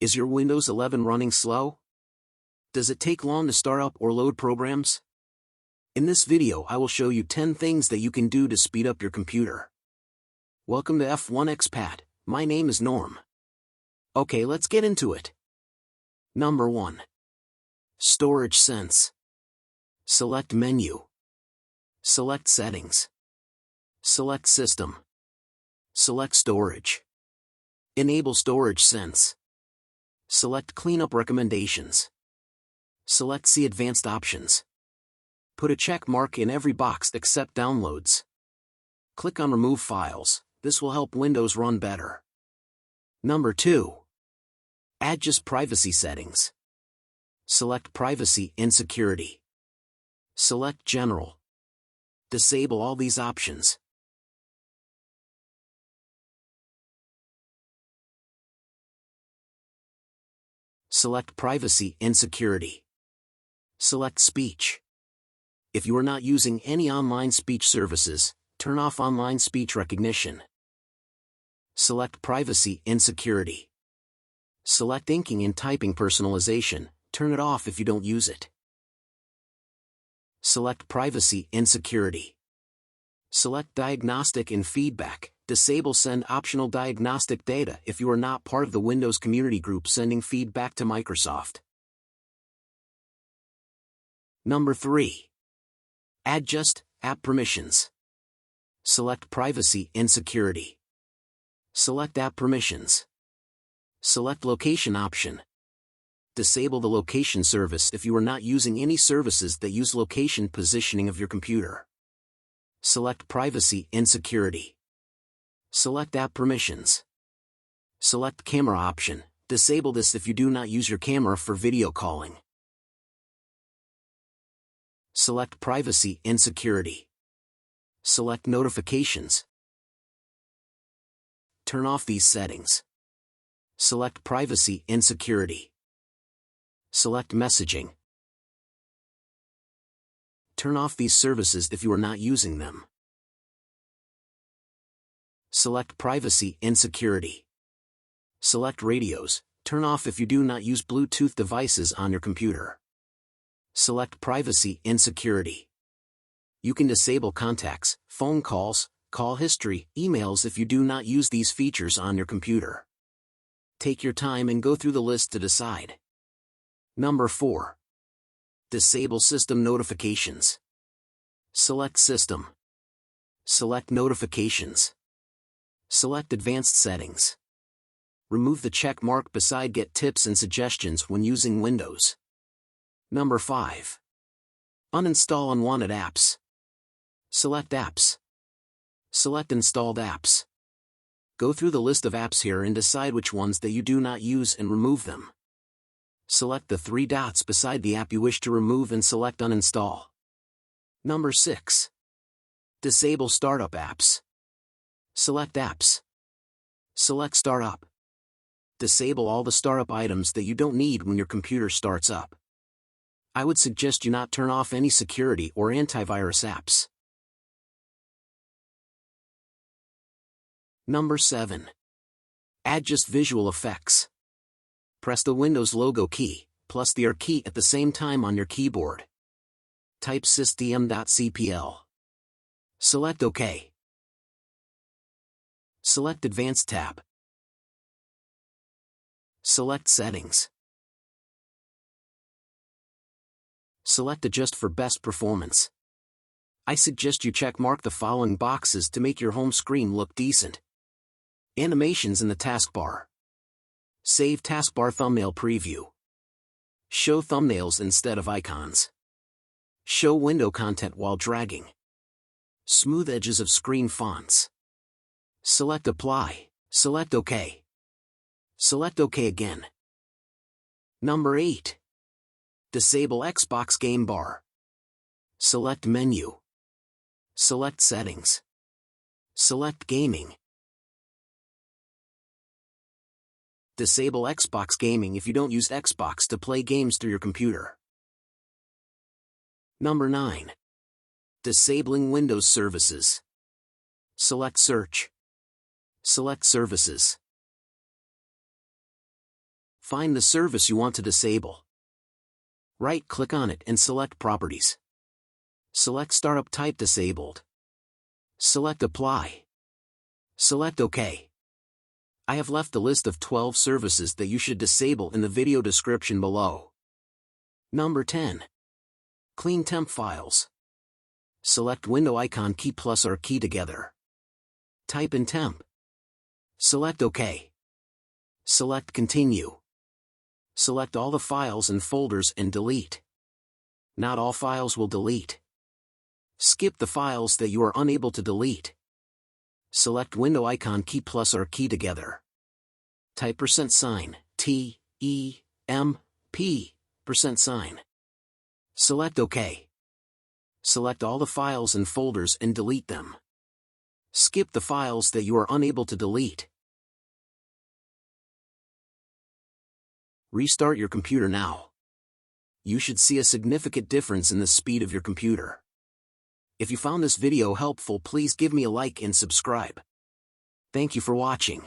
Is your Windows 11 running slow? Does it take long to start up or load programs? In this video I will show you 10 things that you can do to speed up your computer. Welcome to F1 Expat, my name is Norm. Okay, let's get into it. Number 1. Storage Sense. Select Menu. Select Settings. Select System. Select Storage. Enable Storage Sense. Select Cleanup Recommendations. Select See Advanced Options. Put a check mark in every box except Downloads. Click on Remove Files, this will help Windows run better. Number 2. Adjust Privacy Settings. Select Privacy and Security. Select General. Disable all these options. Select Privacy and Security. Select Speech. If you are not using any online speech services, turn off online speech recognition. Select Privacy and Security. Select Inking and Typing Personalization, turn it off if you don't use it. Select Privacy and Security. Select Diagnostic and Feedback. Disable Send optional diagnostic data if you are not part of the Windows community group sending feedback to Microsoft. Number 3. Adjust App Permissions. Select Privacy and Security. Select App Permissions. Select Location option. Disable the location service if you are not using any services that use location positioning of your computer. Select Privacy and Security. Select App Permissions. Select Camera option. Disable this if you do not use your camera for video calling. Select Privacy and Security. Select Notifications. Turn off these settings. Select Privacy and Security. Select Messaging. Turn off these services if you are not using them. Select Privacy and Security. Select Radios. Turn off if you do not use Bluetooth devices on your computer. Select Privacy and Security. You can disable contacts, phone calls, call history, emails if you do not use these features on your computer. Take your time and go through the list to decide. Number 4. Disable System Notifications. Select System. Select Notifications. Select Advanced Settings. Remove the check mark beside Get Tips and Suggestions when using Windows. Number 5. Uninstall unwanted apps. Select Apps. Select Installed Apps. Go through the list of apps here and decide which ones that you do not use and remove them. Select the 3 dots beside the app you wish to remove and select Uninstall. Number 6. Disable Startup Apps. Select Apps. Select Startup. Disable all the startup items that you don't need when your computer starts up. I would suggest you not turn off any security or antivirus apps. Number 7. Adjust Visual Effects. Press the Windows logo key, plus the R key at the same time on your keyboard. Type system.cpl. Select OK. Select Advanced tab. Select Settings. Select Adjust for best performance. I suggest you check mark the following boxes to make your home screen look decent. Animations in the taskbar. Save taskbar thumbnail preview. Show thumbnails instead of icons. Show window content while dragging. Smooth edges of screen fonts. Select Apply. Select OK. Select OK again. Number 8. Disable Xbox Game Bar. Select Menu. Select Settings. Select Gaming. Disable Xbox Gaming if you don't use Xbox to play games through your computer. Number 9. Disabling Windows services. Select Search. Select Services. Find the service you want to disable. Right-click on it and select Properties. Select Startup Type Disabled. Select Apply. Select OK. I have left the list of 12 services that you should disable in the video description below. Number 10. Clean temp files. Select window icon key plus R key together. Type in temp. Select OK. Select Continue. Select all the files and folders and delete. Not all files will delete. Skip the files that you are unable to delete. Select window icon key plus R key together. Type %, T, E, M, P, %. Select OK. Select all the files and folders and delete them. Skip the files that you are unable to delete. Restart your computer now. You should see a significant difference in the speed of your computer. If you found this video helpful, please give me a like and subscribe. Thank you for watching.